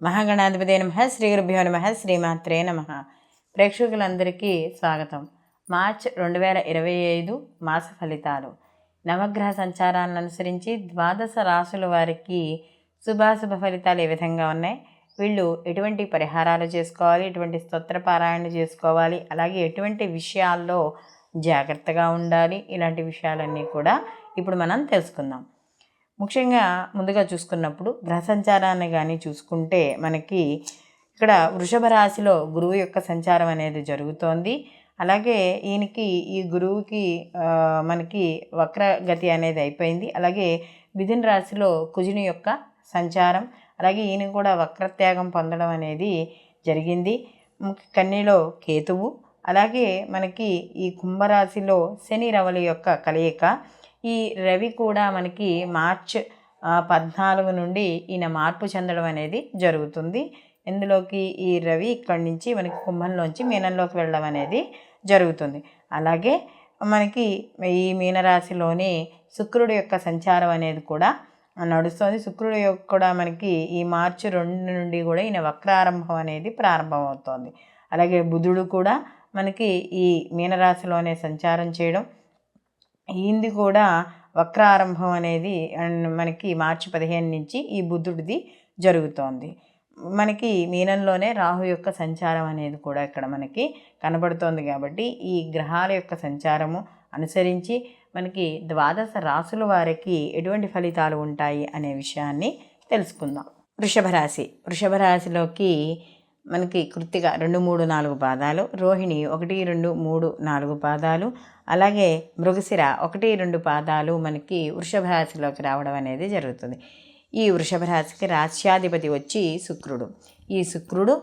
మహాగణాధిపతే నమః. శ్రీ గురుభ్యో నమః. శ్రీమాత్రే నమః. ప్రేక్షకులందరికీ స్వాగతం. మార్చ్ 2025 మాస ఫలితాలు. నవగ్రహ సంచారాన్ని అనుసరించి ద్వాదశ రాశుల వారికి శుభాశుభ ఫలితాలు ఏ విధంగా ఉన్నాయి, వీళ్ళు ఎటువంటి పరిహారాలు చేసుకోవాలి, ఎటువంటి స్తోత్ర పారాయణ చేసుకోవాలి, అలాగే ఎటువంటి విషయాల్లో జాగ్రత్తగా ఉండాలి, ఇలాంటి విషయాలన్నీ కూడా ఇప్పుడు మనం తెలుసుకుందాం. ముఖ్యంగా ముందుగా చూసుకున్నప్పుడు గ్రహ సంచారాన్ని కానీ చూసుకుంటే మనకి ఇక్కడ వృషభ రాశిలో గురువు యొక్క సంచారం అనేది జరుగుతోంది. అలాగే ఈ గురువుకి మనకి వక్రగతి అనేది అయిపోయింది. అలాగే మిథున రాశిలో కుజుని యొక్క సంచారం, అలాగే ఈయన కూడా వక్రత్యాగం పొందడం అనేది జరిగింది. కన్యలో కేతువు, అలాగే మనకి ఈ కుంభరాశిలో శని రవలి యొక్క కలయిక. ఈ రవి కూడా మనకి మార్చ్ 14 నుండి ఈయన మార్పు చెందడం అనేది జరుగుతుంది. ఇందులోకి ఈ రవి ఇక్కడి నుంచి మనకి కుంభంలోంచి మీనంలోకి వెళ్ళడం అనేది జరుగుతుంది. అలాగే మనకి ఈ మీనరాశిలోని శుక్రుడి యొక్క సంచారం అనేది కూడా నడుస్తుంది. శుక్రుడు యొక్క కూడా మనకి ఈ మార్చి 2 నుండి కూడా ఈయన వక్రారంభం అనేది ప్రారంభమవుతోంది. అలాగే బుధుడు కూడా మనకి ఈ మీనరాశిలోనే సంచారం చేయడం, ఈయనది కూడా వక్రారంభం అనేది మనకి మార్చి 15 నుంచి ఈ బుధుడిది జరుగుతోంది. మనకి మీనంలోనే రాహు యొక్క సంచారం అనేది కూడా ఇక్కడ మనకి కనబడుతోంది. కాబట్టి ఈ గ్రహాల యొక్క సంచారము అనుసరించి మనకి ద్వాదశ రాశుల వారికి ఎటువంటి ఫలితాలు ఉంటాయి అనే విషయాన్ని తెలుసుకుందాం. వృషభ రాశిలోకి మనకి కృత్తిక 2, 3, 4 పాదాలు, రోహిణి 1, 2, 3, 4 పాదాలు, అలాగే మృగశిర 1, 2 పాదాలు మనకి వృషభ రాశిలోకి రావడం అనేది జరుగుతుంది. ఈ వృషభ రాశికి రాశ్యాధిపతి వచ్చి శుక్రుడు. ఈ శుక్రుడు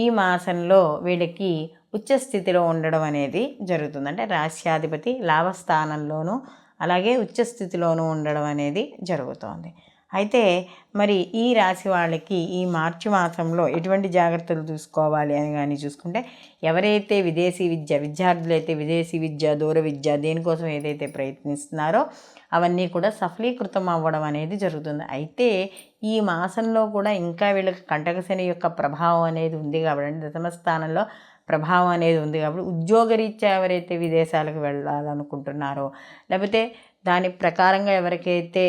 ఈ మాసంలో వీళ్ళకి ఉచ్చస్థితిలో ఉండడం అనేది జరుగుతుంది. అంటే రాశ్యాధిపతి లాభస్థానంలోనూ అలాగే ఉచ్చస్థితిలోనూ ఉండడం అనేది జరుగుతోంది. అయితే మరి ఈ రాశి వాళ్ళకి ఈ మార్చి మాసంలో ఎటువంటి జాగ్రత్తలు తీసుకోవాలి అని కానీ చూసుకుంటే, ఎవరైతే విద్యార్థులైతే విదేశీ విద్య, దూర విద్య దేనికోసం ఏదైతే ప్రయత్నిస్తున్నారో అవన్నీ కూడా సఫలీకృతం అవ్వడం అనేది జరుగుతుంది. అయితే ఈ మాసంలో కూడా ఇంకా వీళ్ళకి కంటకశని యొక్క ప్రభావం అనేది ఉంది కాబట్టి, దశమ స్థానంలో ప్రభావం అనేది ఉంది కాబట్టి, ఉద్యోగరీత్యా ఎవరైతే విదేశాలకు వెళ్ళాలనుకుంటున్నారో, లేకపోతే దాని ప్రకారంగా ఎవరికైతే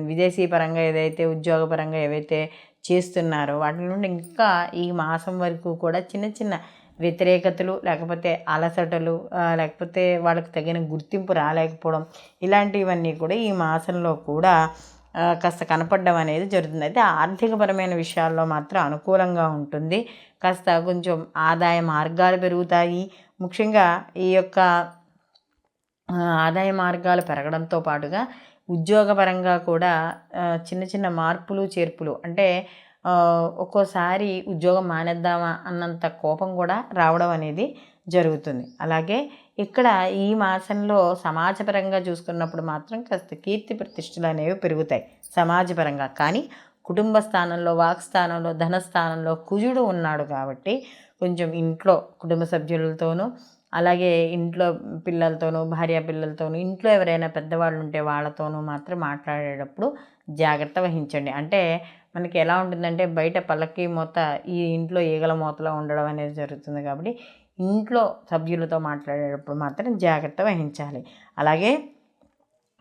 విదేశీ పరంగా ఏదైతే ఉద్యోగపరంగా ఏవైతే చేస్తున్నారో వాటి నుండి ఇంకా ఈ మాసం వరకు కూడా చిన్న చిన్న వ్యతిరేకతలు, లేకపోతే అలసటలు, లేకపోతే వాళ్ళకి తగిన గుర్తింపు రాలేకపోవడం, ఇలాంటివన్నీ కూడా ఈ మాసంలో కూడా కాస్త కనపడడం అనేది జరుగుతుంది. అయితే ఆర్థికపరమైన విషయాల్లో మాత్రం అనుకూలంగా ఉంటుంది. కాస్త కొంచెం ఆదాయ మార్గాలు పెరుగుతాయి. ముఖ్యంగా ఈ యొక్క ఆదాయ మార్గాలు పెరగడంతో పాటుగా ఉద్యోగపరంగా కూడా చిన్న చిన్న మార్పులు చేర్పులు, అంటే ఒక్కోసారి ఉద్యోగం మానేద్దామా అన్నంత కోపం కూడా రావడం అనేది జరుగుతుంది. అలాగే ఇక్కడ ఈ మాసంలో సమాజపరంగా చూసుకున్నప్పుడు మాత్రం కాస్త కీర్తి ప్రతిష్టలు అనేవి పెరుగుతాయి సమాజపరంగా. కానీ కుటుంబ స్థానంలో, వాక్ స్థానంలో, ధనస్థానంలో కుజుడు ఉన్నాడు కాబట్టి కొంచెం ఇంట్లో కుటుంబ సభ్యులతోనూ, అలాగే ఇంట్లో పిల్లలతోనూ, భార్య పిల్లలతోనూ, ఇంట్లో ఎవరైనా పెద్దవాళ్ళు ఉంటే వాళ్ళతోనూ మాత్రం మాట్లాడేటప్పుడు జాగ్రత్త వహించండి. అంటే మనకి ఎలా ఉంటుందంటే బయట పల్లకి మూత, ఈ ఇంట్లో ఈగల మూతలో ఉండడం అనేది జరుగుతుంది. కాబట్టి ఇంట్లో సభ్యులతో మాట్లాడేటప్పుడు మాత్రం జాగ్రత్త వహించాలి. అలాగే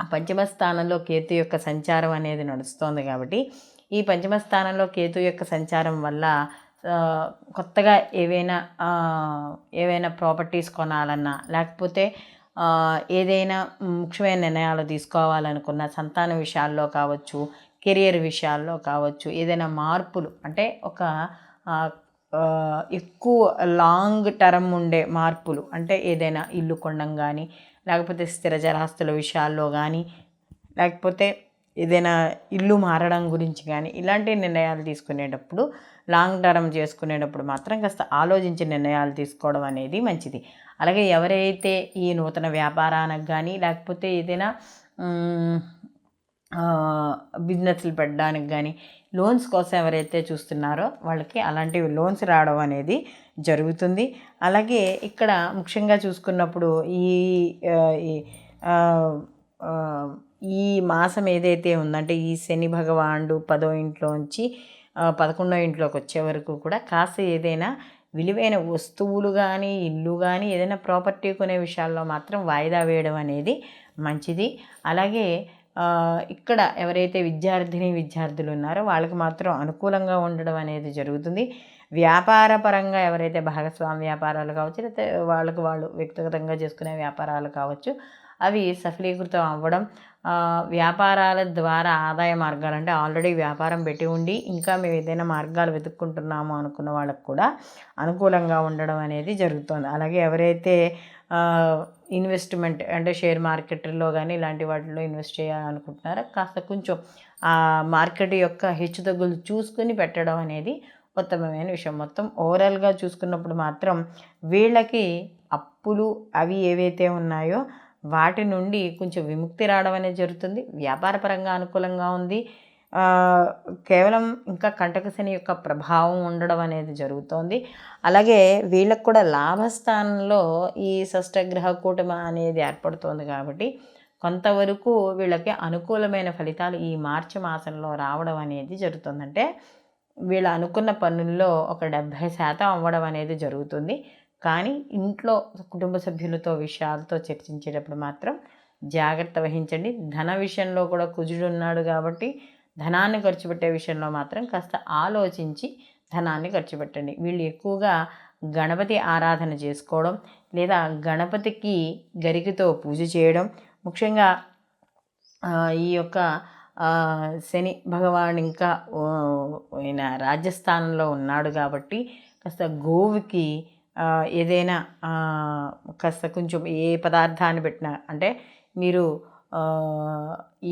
పంచమ స్థానంలో కేతు యొక్క సంచారం అనేది నడుస్తోంది. కాబట్టి ఈ పంచమ స్థానంలో కేతు యొక్క సంచారం వల్ల కొత్తగా ఏవైనా ప్రాపర్టీస్ కొనాలన్నా, లేకపోతే ఏదైనా ముఖ్యమైన నిర్ణయాలు తీసుకోవాలనుకున్న సంతాన విషయాల్లో కావచ్చు, కెరియర్ విషయాల్లో కావచ్చు, ఏదైనా మార్పులు, అంటే ఒక ఎక్కువ లాంగ్ టర్మ్ ఉండే మార్పులు, అంటే ఏదైనా ఇల్లు కొనడం కానీ, లేకపోతే స్థిర చరాస్తుల విషయాల్లో కానీ, లేకపోతే ఏదైనా ఇల్లు మారడం గురించి కానీ, ఇలాంటి నిర్ణయాలు తీసుకునేటప్పుడు, లాంగ్ టర్మ్ చేసుకునేటప్పుడు మాత్రం కాస్త ఆలోచించి నిర్ణయాలు తీసుకోవడం అనేది మంచిది. అలాగే ఎవరైతే ఈ నూతన వ్యాపారానికి కానీ, లేకపోతే ఏదైనా బిజినెస్లు పెట్టడానికి కానీ, లోన్స్ కోసం ఎవరైతే చూస్తున్నారో వాళ్ళకి అలాంటి లోన్స్ రావడం అనేది జరుగుతుంది. అలాగే ఇక్కడ ముఖ్యంగా చూసుకున్నప్పుడు ఈ మాసం ఏదైతే ఉందంటే, ఈ శని భగవానుడు 10వ ఇంట్లోంచి 11వ ఇంట్లోకి వచ్చే వరకు కూడా కాస్త ఏదైనా విలువైన వస్తువులు కానీ ఇల్లు కానీ ఏదైనా ప్రాపర్టీ కొనే విషయాల్లో మాత్రం వాయిదా వేయడం అనేది మంచిది. అలాగే ఇక్కడ ఎవరైతే విద్యార్థులు ఉన్నారో వాళ్ళకి మాత్రం అనుకూలంగా ఉండడం అనేది జరుగుతుంది. వ్యాపార పరంగా ఎవరైతే భాగస్వామి వ్యాపారాలు కావచ్చు, లేకపోతే వాళ్ళకు వాళ్ళు వ్యక్తిగతంగా చేసుకునే వ్యాపారాలు కావచ్చు, అవి సఫలీకృతం అవ్వడం, వ్యాపారాల ద్వారా ఆదాయ మార్గాలు అంటే ఆల్రెడీ వ్యాపారం పెట్టి ఉండి ఇంకా మేము ఏదైనా మార్గాలు వెతుక్కుంటున్నాము అనుకున్న వాళ్ళకు కూడా అనుకూలంగా ఉండడం అనేది జరుగుతుంది. అలాగే ఎవరైతే ఇన్వెస్ట్మెంట్ అంటే షేర్ మార్కెట్లో కానీ ఇలాంటి వాటిలో ఇన్వెస్ట్ చేయాలనుకుంటున్నారో కాస్త కొంచెం ఆ మార్కెట్ యొక్క హెచ్చుతగ్గులు చూసుకుని పెట్టడం అనేది ఉత్తమమైన విషయం. మొత్తం ఓవరాల్గా చూసుకున్నప్పుడు మాత్రం వీళ్ళకి అప్పులు అవి ఏవైతే ఉన్నాయో వాటి నుండి కొంచెం విముక్తి రావడం అనేది జరుగుతుంది. వ్యాపారపరంగా అనుకూలంగా ఉంది. కేవలం ఇంకా కంటకశని యొక్క ప్రభావం ఉండడం అనేది జరుగుతోంది. అలాగే వీళ్ళకు కూడా లాభస్థానంలో ఈ షష్టగ్రహ కూటమి అనేది ఏర్పడుతోంది కాబట్టి కొంతవరకు వీళ్ళకి అనుకూలమైన ఫలితాలు ఈ మార్చి మాసంలో రావడం అనేది జరుగుతుంది. అంటే వీళ్ళు అనుకున్న పనుల్లో ఒక 70% అవ్వడం అనేది జరుగుతుంది. కానీ ఇంట్లో కుటుంబ సభ్యులతో విషయాలతో చర్చించేటప్పుడు మాత్రం జాగ్రత్త వహించండి. ధన విషయంలో కూడా కుజుడు ఉన్నాడు కాబట్టి ధనాన్ని ఖర్చు పెట్టే విషయంలో మాత్రం కాస్త ఆలోచించి ధనాన్ని ఖర్చు పెట్టండి. వీళ్ళు ఎక్కువగా గణపతి ఆరాధన చేసుకోవడం లేదా గణపతికి గరికతో పూజ చేయడం, ముఖ్యంగా ఈ యొక్క శని భగవాన్ ఇంకా ఆయన రాజస్థానంలో ఉన్నాడు కాబట్టి కాస్త గోవుకి ఏదైనా కాస్త కొంచెం ఏ పదార్థాన్ని పెట్టినా అంటే మీరు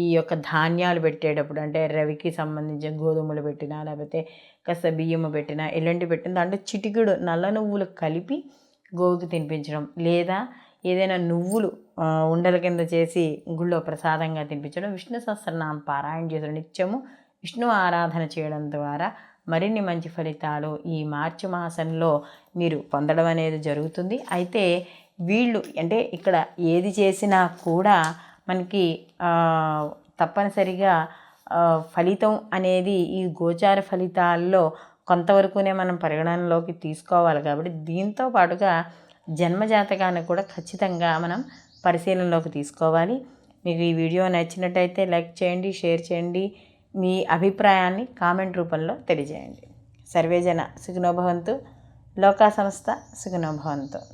ఈ యొక్క ధాన్యాలు పెట్టేటప్పుడు అంటే రవికి సంబంధించిన గోధుమలు పెట్టినా లేకపోతే కాస్త బియ్యము పెట్టినా ఎలాంటి పెట్టిన దాంట్లో చిటికెడు నల్ల నువ్వులు కలిపి గోవుకి తినిపించడం లేదా ఏదైనా నువ్వులు ఉండల కింద చేసి గుళ్ళో ప్రసాదంగా తినిపించడం, విష్ణు సహస్రనామం పారాయణ చేయడం, నిత్యము విష్ణు ఆరాధన చేయడం ద్వారా మరిన్ని మంచి ఫలితాలు ఈ మార్చి మాసంలో మీరు పొందడం అనేది జరుగుతుంది. అయితే వీళ్ళు అంటే ఇక్కడ ఏది చేసినా కూడా మనకి తప్పనిసరిగా ఫలితం అనేది ఈ గోచార ఫలితాల్లో కొంతవరకునే మనం పరిగణనలోకి తీసుకోవాలి. కాబట్టి దీంతో పాటుగా జన్మజాతకాన్ని కూడా ఖచ్చితంగా మనం పరిశీలనలోకి తీసుకోవాలి. మీకు ఈ వీడియో నచ్చినట్టయితే లైక్ చేయండి, షేర్ చేయండి, మీ అభిప్రాయాన్ని కామెంట్ రూపంలో తెలియజేయండి. సర్వేజన సుఖినో భవంతు, లోకా సమస్త సుఖినో భవంతు.